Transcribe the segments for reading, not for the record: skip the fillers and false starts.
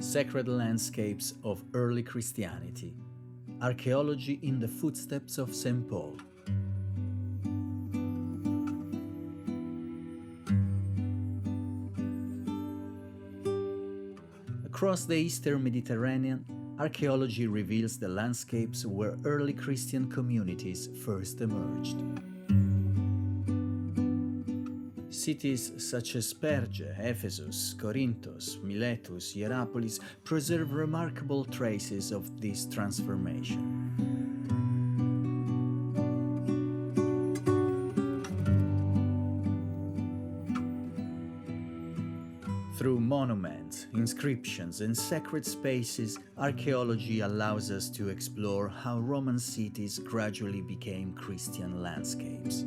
Sacred Landscapes of Early Christianity. Archaeology in the Footsteps of St. Paul. Across the Eastern Mediterranean, archaeology reveals the landscapes where early Christian communities first emerged. Cities such as Perge, Ephesus, Corinthos, Miletus, Hierapolis preserve remarkable traces of this transformation. Through monuments, inscriptions, and sacred spaces, archaeology allows us to explore how Roman cities gradually became Christian landscapes.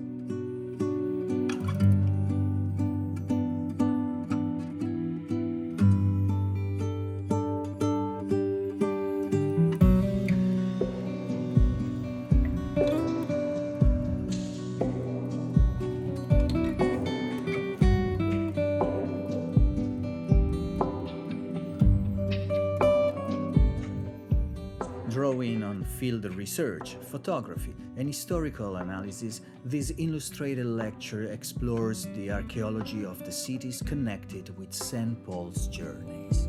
Drawing on field research, photography, and historical analysis, this illustrated lecture explores the archaeology of the cities connected with St. Paul's journeys.